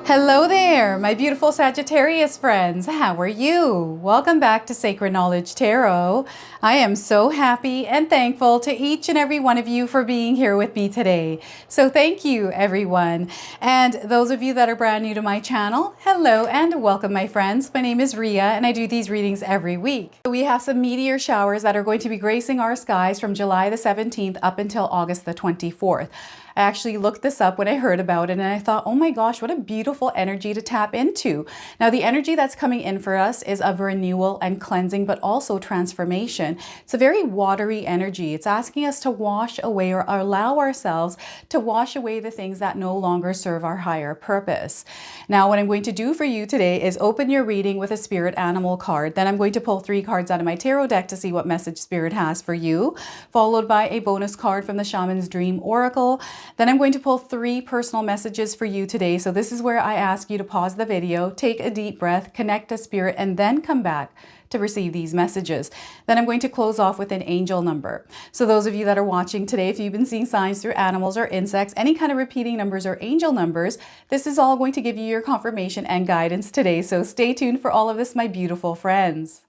Hello there, my beautiful Sagittarius friends. How are you? Welcome back to Sacred Knowledge Tarot. I am so happy and thankful to each and every one of you for being here with me today. So thank you, everyone. And those of you that are brand new to my channel, hello and welcome, my friends. My name is Ria and I do these readings every week. We have some meteor showers that are going to be gracing our skies from July the 17th up until August the 24th. I actually looked this up when I heard about it and I thought, oh my gosh, what a beautiful energy to tap into. Now, the energy that's coming in for us is of renewal and cleansing, but also transformation. It's a very watery energy. It's asking us to wash away or allow ourselves to wash away the things that no longer serve our higher purpose. Now, what I'm going to do for you today is open your reading with a spirit animal card. Then I'm going to pull 3 cards out of my tarot deck to see what message spirit has for you, followed by a bonus card from the Shaman's Dream Oracle. Then I'm going to pull 3 personal messages for you today. So this is where I ask you to pause the video, take a deep breath, connect to spirit, and then come back to receive these messages. Then I'm going to close off with an angel number. So those of you that are watching today, if you've been seeing signs through animals or insects, any kind of repeating numbers or angel numbers, this is all going to give you your confirmation and guidance today. So stay tuned for all of this, my beautiful friends.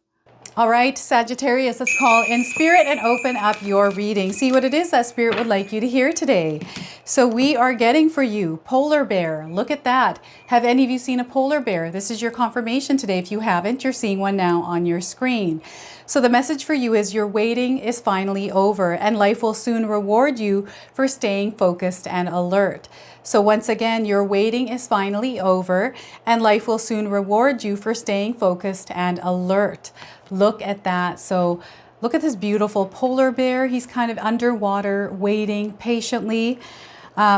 All right, Sagittarius, let's call in spirit and open up your reading. See what it is that spirit would like you to hear today. So we are getting for you polar bear. Look at that. Have any of you seen a polar bear? This is your confirmation today. If you haven't, you're seeing one now on your screen. So the message for you is your waiting is finally over and life will soon reward you for staying focused and alert. So once again, your waiting is finally over and life will soon reward you for staying focused and alert. Look at that. So look at this beautiful polar bear. He's kind of underwater, waiting patiently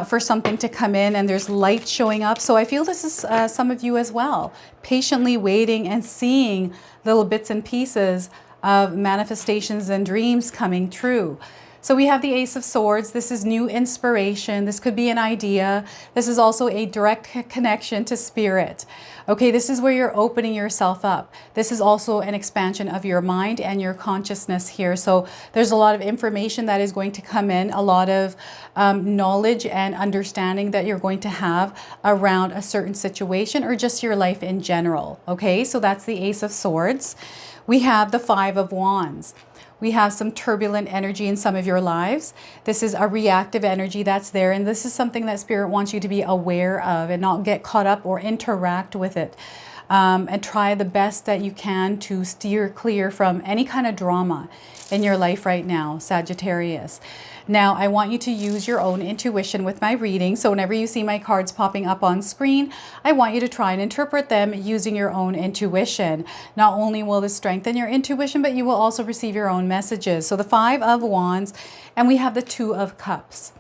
for something to come in, and there's light showing up. So I feel this is some of you as well, patiently waiting and seeing little bits and pieces of manifestations and dreams coming true. So we have the Ace of Swords. This is new inspiration. This could be an idea. This is also a direct connection to spirit. Okay, this is where you're opening yourself up. This is also an expansion of your mind and your consciousness here. So there's a lot of information that is going to come in, a lot of knowledge and understanding that you're going to have around a certain situation or just your life in general. Okay, so that's the Ace of Swords. We have the 5 of Wands. We have some turbulent energy in some of your lives. This is a reactive energy that's there. And this is something that Spirit wants you to be aware of and not get caught up or interact with it. And try the best that you can to steer clear from any kind of drama in your life right now, Sagittarius. Now, I want you to use your own intuition with my reading. So whenever you see my cards popping up on screen, I want you to try and interpret them using your own intuition. Not only will this strengthen your intuition, but you will also receive your own messages. So the 5 of Wands, and we have the 2 of Cups.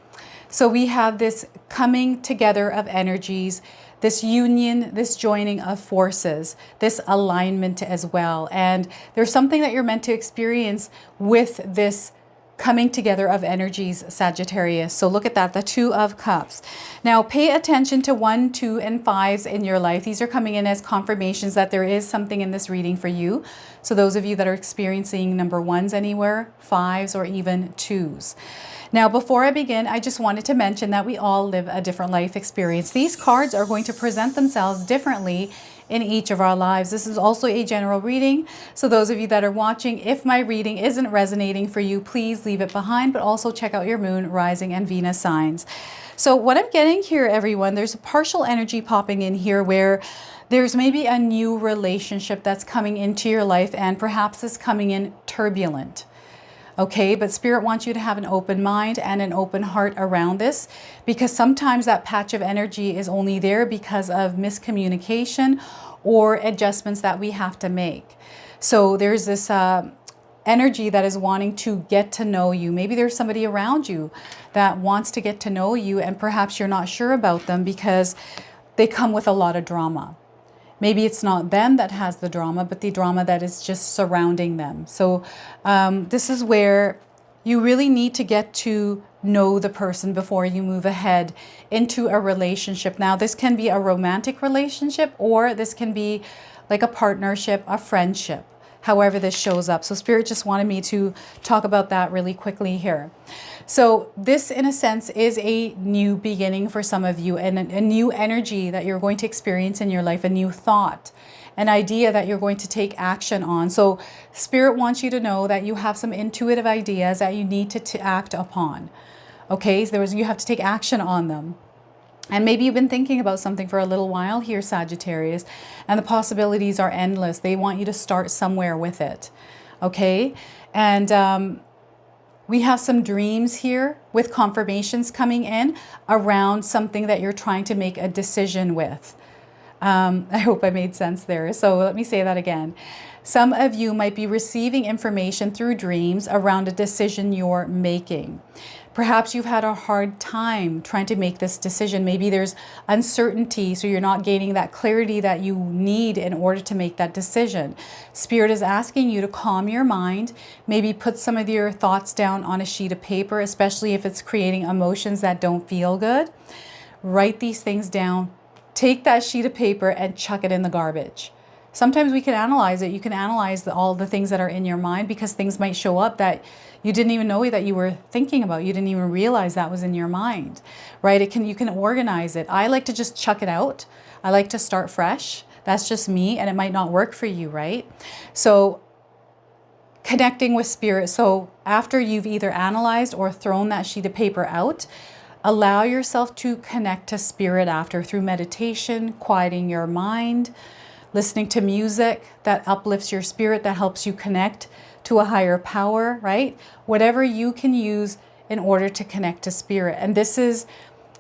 So we have this coming together of energies, this union, this joining of forces, this alignment as well. And there's something that you're meant to experience with this coming together of energies, Sagittarius. So look at that, the 2 of Cups. Now pay attention to 1, 2, and 5s in your life. These are coming in as confirmations that there is something in this reading for you. So those of you that are experiencing number 1s anywhere, 5s, or even 2s. Now, before I begin, I just wanted to mention that we all live a different life experience. These cards are going to present themselves differently in each of our lives. This is also a general reading. So those of you that are watching, if my reading isn't resonating for you, please leave it behind, but also check out your moon, rising, and Venus signs. So what I'm getting here, everyone, there's a partial energy popping in here where there's maybe a new relationship that's coming into your life, and perhaps it's coming in turbulent. Okay, but Spirit wants you to have an open mind and an open heart around this, because sometimes that patch of energy is only there because of miscommunication or adjustments that we have to make. So there's this energy that is wanting to get to know you. Maybe there's somebody around you that wants to get to know you, and perhaps you're not sure about them because they come with a lot of drama. Maybe it's not them that has the drama, but the drama that is just surrounding them. So this is where you really need to get to know the person before you move ahead into a relationship. Now, this can be a romantic relationship, or this can be like a partnership, a friendship. however this shows up. So Spirit just wanted me to talk about that really quickly here. So this, in a sense, is a new beginning for some of you, and a new energy that you're going to experience in your life, a new thought, an idea that you're going to take action on. So Spirit wants you to know that you have some intuitive ideas that you need to act upon. Okay, so you have to take action on them. And maybe you've been thinking about something for a little while here, Sagittarius, and the possibilities are endless. They want you to start somewhere with it. Okay, and we have some dreams here with confirmations coming in around something that you're trying to make a decision with. I hope I made sense there. So let me say that again. Some of you might be receiving information through dreams around a decision you're making. Perhaps you've had a hard time trying to make this decision. Maybe there's uncertainty, so you're not gaining that clarity that you need in order to make that decision. Spirit is asking you to calm your mind, maybe put some of your thoughts down on a sheet of paper, especially if it's creating emotions that don't feel good. Write these things down. Take that sheet of paper and chuck it in the garbage. Sometimes we can analyze it. You can analyze all the things that are in your mind, because things might show up that you didn't even know that you were thinking about. You didn't even realize that was in your mind, right? You can organize it. I like to just chuck it out. I like to start fresh. That's just me, and it might not work for you, right? So connecting with Spirit. So after you've either analyzed or thrown that sheet of paper out, allow yourself to connect to Spirit after, through meditation, quieting your mind, listening to music that uplifts your spirit, that helps you connect to a higher power, right? Whatever you can use in order to connect to Spirit. And this is,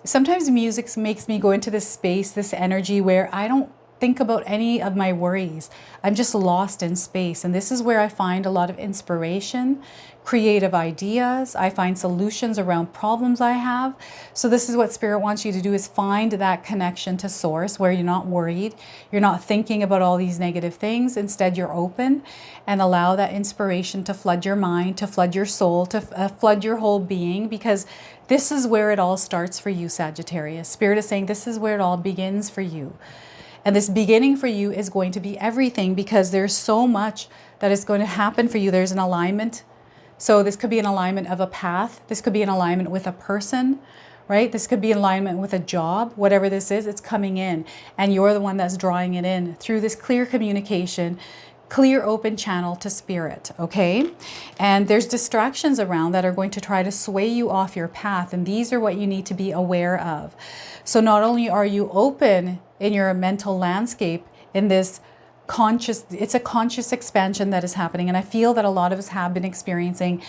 sometimes music makes me go into this space, this energy where I don't think about any of my worries. I'm just lost in space. And this is where I find a lot of inspiration, creative ideas. I find solutions around problems I have. So this is what Spirit wants you to do, is find that connection to Source where you're not worried. You're not thinking about all these negative things. Instead, you're open, and allow that inspiration to flood your mind, to flood your soul, to flood your whole being, because this is where it all starts for you, Sagittarius. Spirit is saying this is where it all begins for you. And this beginning for you is going to be everything, because there's so much that is going to happen for you. There's an alignment. So this could be an alignment of a path. This could be an alignment with a person, right? This could be an alignment with a job. Whatever this is, it's coming in. And you're the one that's drawing it in through this clear communication, clear open channel to Spirit, okay? And there's distractions around that are going to try to sway you off your path. And these are what you need to be aware of. So not only are you open in your mental landscape, in this it's a conscious expansion that is happening. And I feel that a lot of us have been experiencing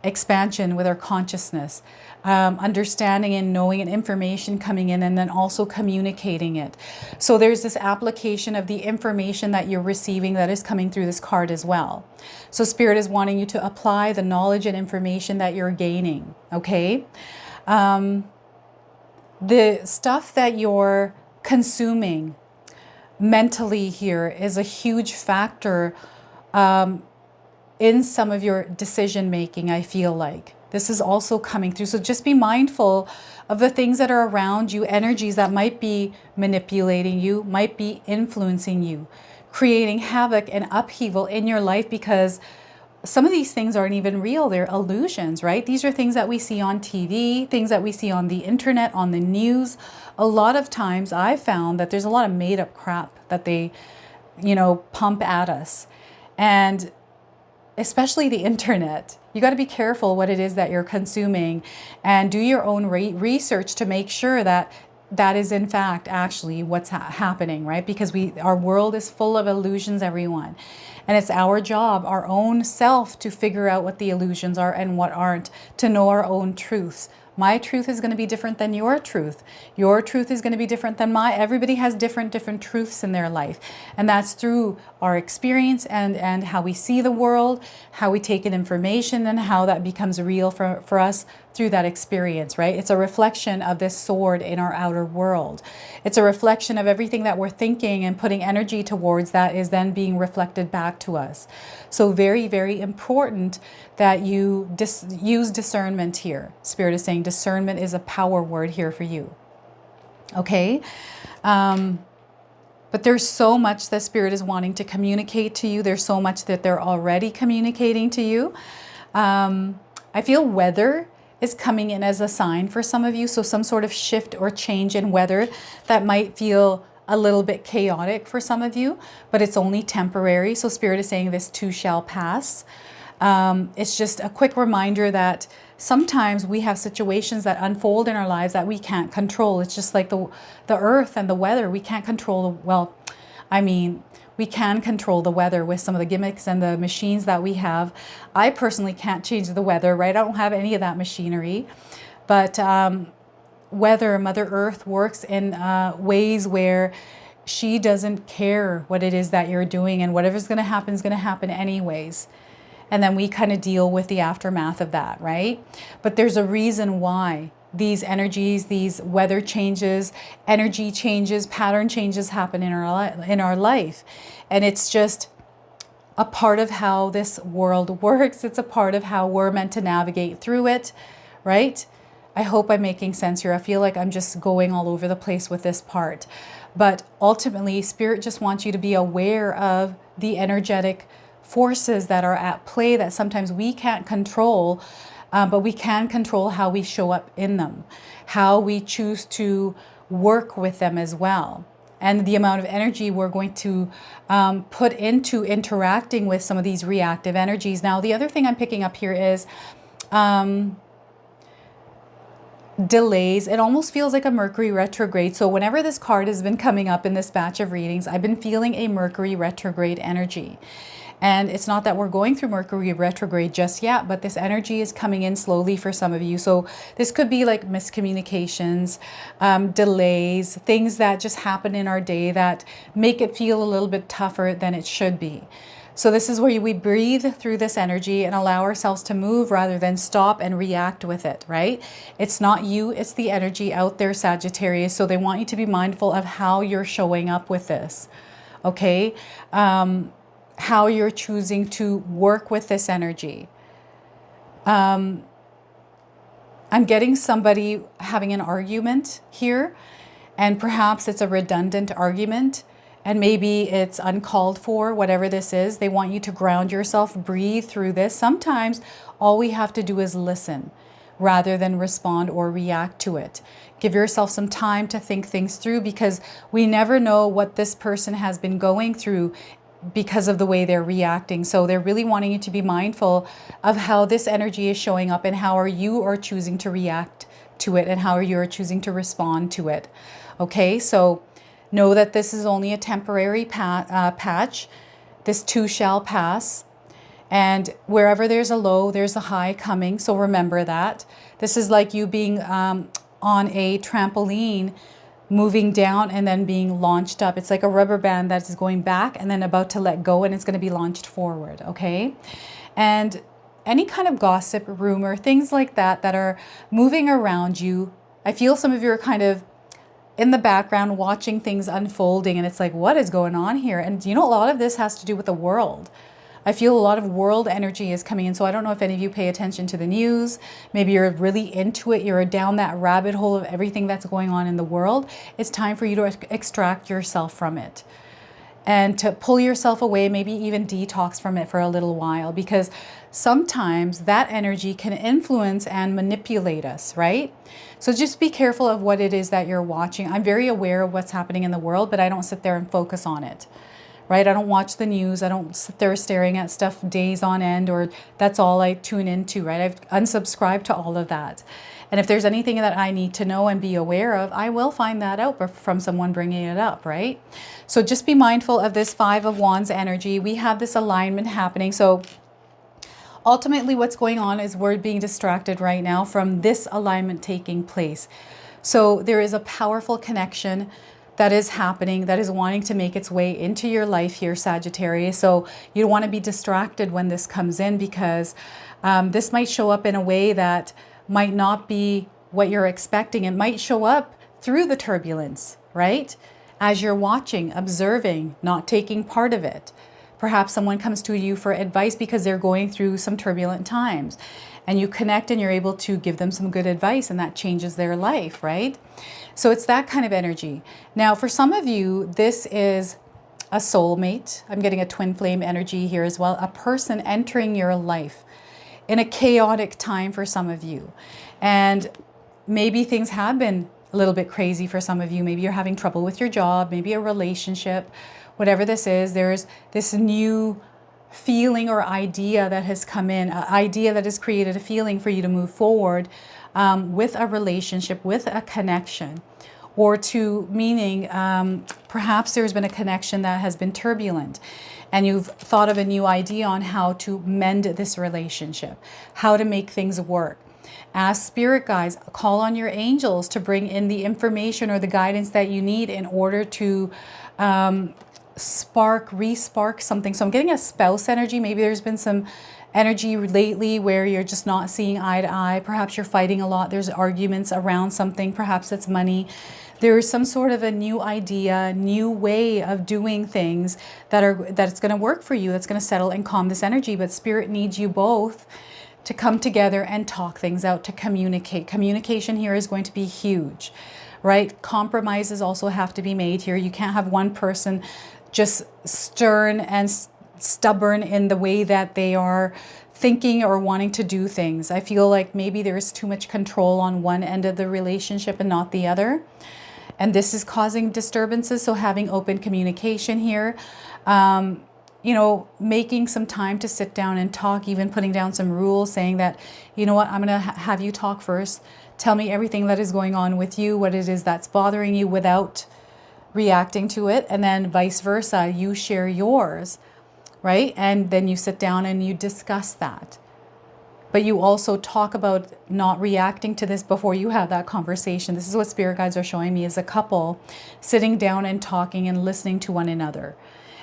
expansion with our consciousness, understanding and knowing and information coming in, and then also communicating it. So there's this application of the information that you're receiving that is coming through this card as well. So Spirit is wanting you to apply the knowledge and information that you're gaining, okay? The stuff that you're consuming mentally here is a huge factor in some of your decision making, I feel like. This is also coming through. So just be mindful of the things that are around you, energies that might be manipulating you, might be influencing you, creating havoc and upheaval in your life, because some of these things aren't even real. They're illusions, right? These are things that we see on TV, things that we see on the internet, on the news. A lot of times I've found that there's a lot of made up crap that they, pump at us. And especially the internet. You got to be careful what it is that you're consuming, and do your own research to make sure that that is in fact actually what's happening, right? Because our world is full of illusions, everyone. And it's our job, our own self, to figure out what the illusions are and what aren't, to know our own truths. My truth is going to be different than your truth. Your truth is going to be different than mine. Everybody has different truths in their life. And that's through our experience and how we see the world, how we take in information, and how that becomes real for us through that experience, right? It's a reflection of this sword in our outer world. It's a reflection of everything that we're thinking and putting energy towards that is then being reflected back to us. So very, very important that you use discernment here. Spirit is saying discernment is a power word here for you. Okay? But But there's so much that Spirit is wanting to communicate to you. There's so much that they're already communicating to you. I feel weather is coming in as a sign for some of you. So some sort of shift or change in weather that might feel a little bit chaotic for some of you, but it's only temporary. So Spirit is saying this too shall pass. It's just a quick reminder that sometimes we have situations that unfold in our lives that we can't control. It's just like the earth and the weather. We can't control, we can control the weather with some of the gimmicks and the machines that we have. I personally can't change the weather, right? I don't have any of that machinery. But weather, Mother Earth works in ways where she doesn't care what it is that you're doing, and whatever's going to happen is going to happen anyways. And then we kind of deal with the aftermath of that, right? But there's a reason why these energies, these weather changes, energy changes, pattern changes happen in our life. And it's just a part of how this world works. It's a part of how we're meant to navigate through it, right? I hope I'm making sense here. I feel like I'm just going all over the place with this part. But ultimately, Spirit just wants you to be aware of the energetic forces that are at play that sometimes we can't control, but we can control how we show up in them, how we choose to work with them as well, and the amount of energy we're going to put into interacting with some of these reactive energies. Now, the other thing I'm picking up here is delays. It almost feels like a Mercury retrograde. So whenever this card has been coming up in this batch of readings, I've been feeling a Mercury retrograde energy. And it's not that we're going through Mercury retrograde just yet, but this energy is coming in slowly for some of you. So this could be like miscommunications, delays, things that just happen in our day that make it feel a little bit tougher than it should be. So this is where we breathe through this energy and allow ourselves to move rather than stop and react with it, right? It's not you, it's the energy out there, Sagittarius. So they want you to be mindful of how you're showing up with this, okay? How you're choosing to work with this energy. I'm getting somebody having an argument here, and perhaps it's a redundant argument, and maybe it's uncalled for, whatever this is. They want you to ground yourself, breathe through this. Sometimes all we have to do is listen rather than respond or react to it. Give yourself some time to think things through, because we never know what this person has been going through because of the way they're reacting. So they're really wanting you to be mindful of how this energy is showing up and how you are choosing to react to it and how you're choosing to respond to it. Okay, so know that this is only a temporary patch. This too shall pass. And wherever there's a low, there's a high coming. So remember that. This is like you being on a trampoline, moving down and then being launched up. It's like a rubber band that is going back and then about to let go, and it's going to be launched forward, okay? And any kind of gossip, rumor, things like that that are moving around you, I feel some of you are kind of in the background watching things unfolding, and it's like, what is going on here? And you know, a lot of this has to do with the world. I feel a lot of world energy is coming in. So I don't know if any of you pay attention to the news. Maybe you're really into it. You're down that rabbit hole of everything that's going on in the world. It's time for you to extract yourself from it and to pull yourself away, maybe even detox from it for a little while, because sometimes that energy can influence and manipulate us, right? So just be careful of what it is that you're watching. I'm very aware of what's happening in the world, but I don't sit there and focus on it. Right? I don't watch the news. I don't sit there staring at stuff days on end, or that's all I tune into, right? I've unsubscribed to all of that. And if there's anything that I need to know and be aware of, I will find that out from someone bringing it up, right? So just be mindful of this Five of Wands energy. We have this alignment happening. So ultimately what's going on is we're being distracted right now from this alignment taking place. So there is a powerful connection that is happening, that is wanting to make its way into your life here, Sagittarius. So you don't want to be distracted when this comes in, because this might show up in a way that might not be what you're expecting. It might show up through the turbulence, right? As you're watching, observing, not taking part of it. Perhaps someone comes to you for advice because they're going through some turbulent times, and you connect and you're able to give them some good advice, and that changes their life, right? So it's that kind of energy. Now, for some of you, this is a soulmate. I'm getting a twin flame energy here as well. A person entering your life in a chaotic time for some of you. And maybe things have been a little bit crazy for some of you. Maybe you're having trouble with your job, maybe a relationship, whatever this is. There's this new feeling or idea that has come in, an idea that has created a feeling for you to move forward with a relationship, with a connection, or to meaning perhaps there's been a connection that has been turbulent, and you've thought of a new idea on how to mend this relationship, how to make things work. Ask spirit guides, call on your angels to bring in the information or the guidance that you need in order to re-spark something. So I'm getting a spouse energy. Maybe there's been some energy lately where you're just not seeing eye to eye. Perhaps you're fighting a lot. There's arguments around something. Perhaps it's money. There's some sort of a new idea, new way of doing things that's going to work for you, that's going to settle and calm this energy. But spirit needs you both to come together and talk things out, to communicate. Communication here is going to be huge, right? Compromises also have to be made here. You can't have one person just stern and stubborn in the way that they are thinking or wanting to do things. I feel like maybe there's too much control on one end of the relationship and not the other. And this is causing disturbances. So having open communication here, you know, making some time to sit down and talk, even putting down some rules, saying that, you know what, I'm going to have you talk first. Tell me everything that is going on with you, what it is that's bothering you without reacting to it. And then vice versa, you share yours, right? And then you sit down and you discuss that. But you also talk about not reacting to this before you have that conversation. This is what spirit guides are showing me, as a couple sitting down and talking and listening to one another.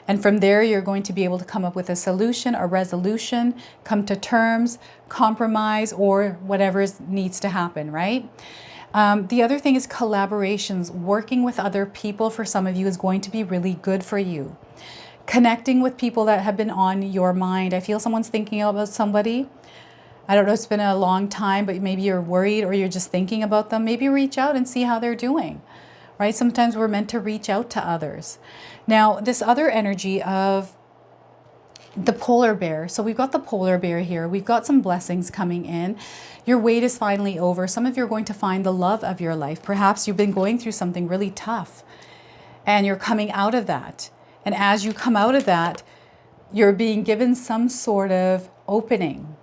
And from there, you're going to be able to come up with a solution, a resolution, come to terms, compromise, or whatever needs to happen, right? The other thing is collaborations. Working with other people for some of you is going to be really good for you. Connecting with people that have been on your mind. I feel someone's thinking about somebody. I don't know, it's been a long time, but maybe you're worried or you're just thinking about them. Maybe reach out and see how they're doing, right? Sometimes we're meant to reach out to others. Now, this other energy of the polar bear. So we've got the polar bear here. We've got some blessings coming in. Your wait is finally over. Some of you are going to find the love of your life. Perhaps you've been going through something really tough and you're coming out of that. And as you come out of that, you're being given some sort of opening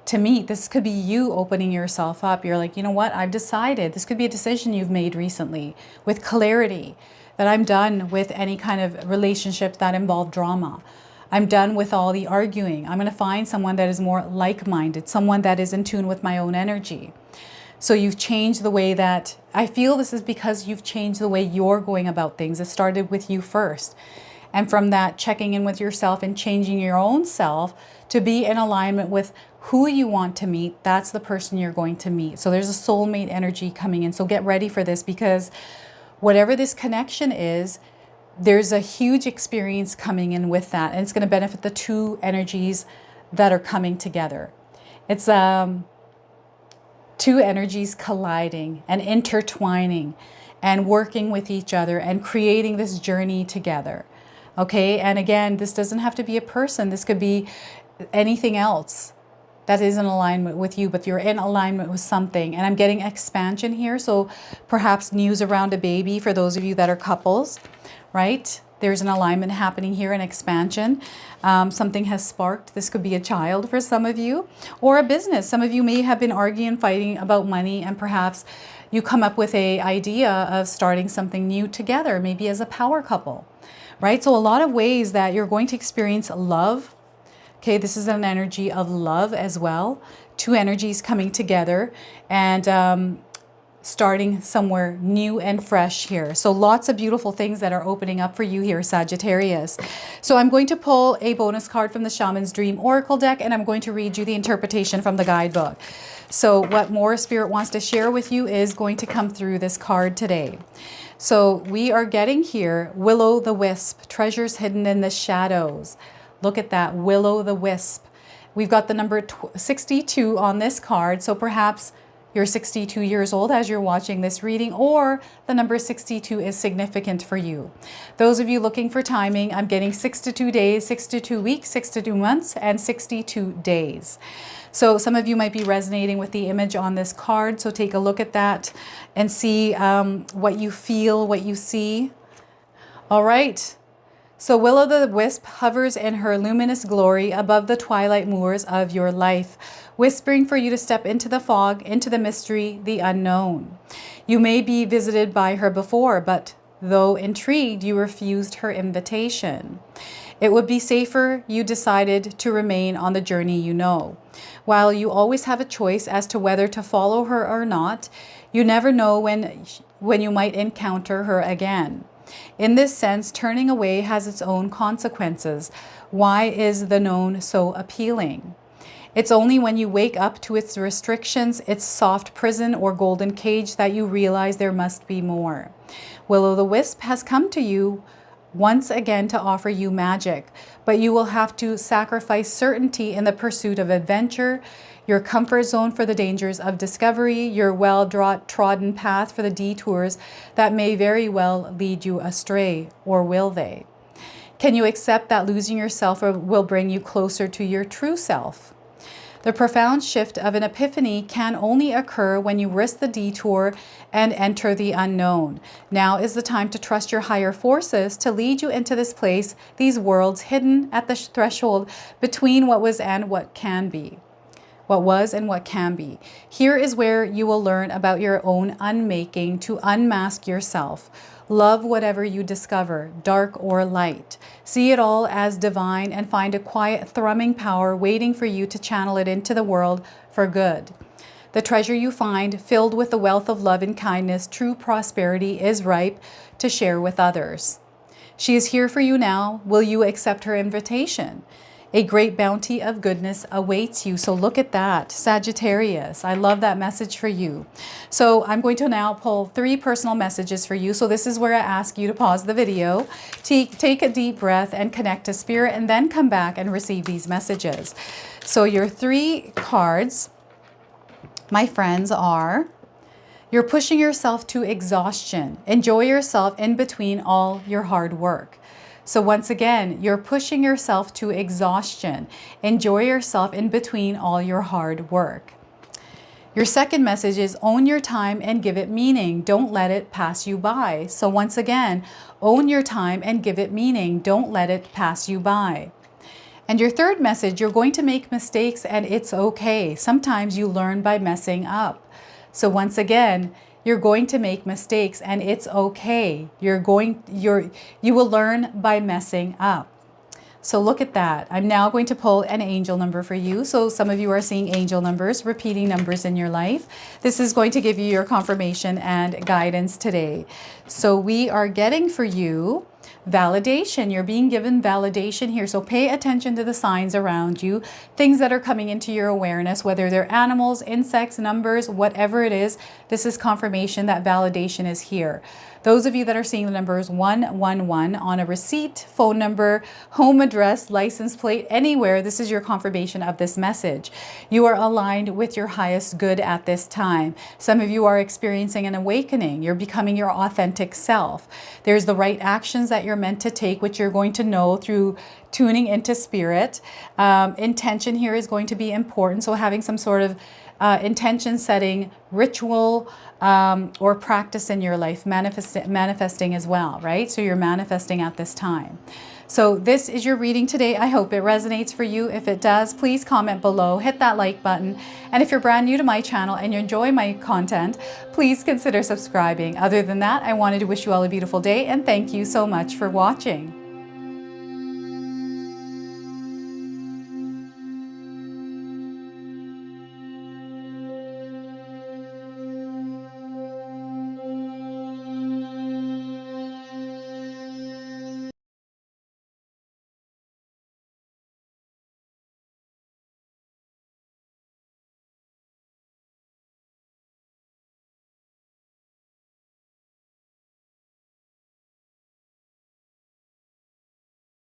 to meet. This could be you opening yourself up. You're like, you know what? I've decided. This could be a decision you've made recently with clarity, that I'm done with any kind of relationship that involved drama. I'm done with all the arguing. I'm going to find someone that is more like-minded, someone that is in tune with my own energy. So you've changed the way that, I feel this is because you've changed the way you're going about things. It started with you first. And from that, checking in with yourself and changing your own self to be in alignment with who you want to meet, that's the person you're going to meet. So there's a soulmate energy coming in. So get ready for this, because whatever this connection is, there's a huge experience coming in with that. And it's going to benefit the two energies that are coming together. It's two energies colliding and intertwining and working with each other and creating this journey together. Okay, and again, this doesn't have to be a person. This could be anything else that is in alignment with you, but you're in alignment with something. And I'm getting expansion here. So perhaps news around a baby for those of you that are couples, right? There's an alignment happening here, an expansion. Something has sparked. This could be a child for some of you, or a business. Some of you may have been arguing, fighting about money, and perhaps you come up with an idea of starting something new together, maybe as a power couple, right? So a lot of ways that you're going to experience love. Okay, this is an energy of love as well. Two energies coming together and starting somewhere new and fresh here. So lots of beautiful things that are opening up for you here, Sagittarius. So I'm going to pull a bonus card from the Shaman's Dream Oracle deck, and I'm going to read you the interpretation from the guidebook. So what more Spirit wants to share with you is going to come through this card today. So we are getting here, Will-o' the Wisp, treasures hidden in the shadows. Look at that, will-o'-the-wisp. We've got the number 62 on this card, so perhaps you're 62 years old as you're watching this reading, or the number 62 is significant for you. Those of you looking for timing, I'm getting 62 days, 62 weeks, 62 months, and 62 days. So some of you might be resonating with the image on this card, so take a look at that and see what you feel, what you see. All right. So will-o'-the-wisp hovers in her luminous glory above the twilight moors of your life, whispering for you to step into the fog, into the mystery, the unknown. You may be visited by her before, but though intrigued, you refused her invitation. It would be safer you decided to remain on the journey you know. While you always have a choice as to whether to follow her or not, you never know when you might encounter her again. In this sense, turning away has its own consequences. Why is the known so appealing? It's only when you wake up to its restrictions, its soft prison or golden cage, that you realize there must be more. Will-o'-the-wisp has come to you once again to offer you magic, but you will have to sacrifice certainty in the pursuit of adventure, your comfort zone for the dangers of discovery, your well-trodden path for the detours that may very well lead you astray, or will they? Can you accept that losing yourself will bring you closer to your true self? The profound shift of an epiphany can only occur when you risk the detour and enter the unknown. Now is the time to trust your higher forces to lead you into this place, these worlds hidden at the threshold between what was and what can be. What was and what can be. Here is where you will learn about your own unmaking to unmask yourself. Love whatever you discover, dark or light. See it all as divine and find a quiet, thrumming power waiting for you to channel it into the world for good. The treasure you find, filled with the wealth of love and kindness, true prosperity, is ripe to share with others. She is here for you now. Will you accept her invitation? A great bounty of goodness awaits you. So look at that, Sagittarius. I love that message for you. So I'm going to now pull 3 personal messages for you. So this is where I ask you to pause the video, take a deep breath and connect to spirit, and then come back and receive these messages. So your 3 cards, my friends, are: you're pushing yourself to exhaustion. Enjoy yourself in between all your hard work. So once again, you're pushing yourself to exhaustion. Enjoy yourself in between all your hard work. Your second message is own your time and give it meaning. Don't let it pass you by. So once again, own your time and give it meaning. Don't let it pass you by. And your third message, you're going to make mistakes and it's okay. Sometimes you learn by messing up. So once again, you're going to make mistakes and it's okay. You will learn by messing up. So look at that. I'm now going to pull an angel number for you. So some of you are seeing angel numbers, repeating numbers in your life. This is going to give you your confirmation and guidance today. So we are getting for you validation. You're being given validation here. So pay attention to the signs around you, things that are coming into your awareness, whether they're animals, insects, numbers, whatever it is. This is confirmation that validation is here. Those of you that are seeing the numbers 111 on a receipt, phone number, home address, license plate, anywhere, this is your confirmation of this message. You are aligned with your highest good at this time. Some of you are experiencing an awakening. You're becoming your authentic self. There's the right actions that you're meant to take, which you're going to know through tuning into spirit. Intention here is going to be important. So having some sort of intention setting ritual or practice in your life, manifesting as well, right? So you're manifesting at this time. So this is your reading today. I hope it resonates for you. If it does, please comment below, hit that like button. And if you're brand new to my channel and you enjoy my content, please consider subscribing. Other than that, I wanted to wish you all a beautiful day and thank you so much for watching.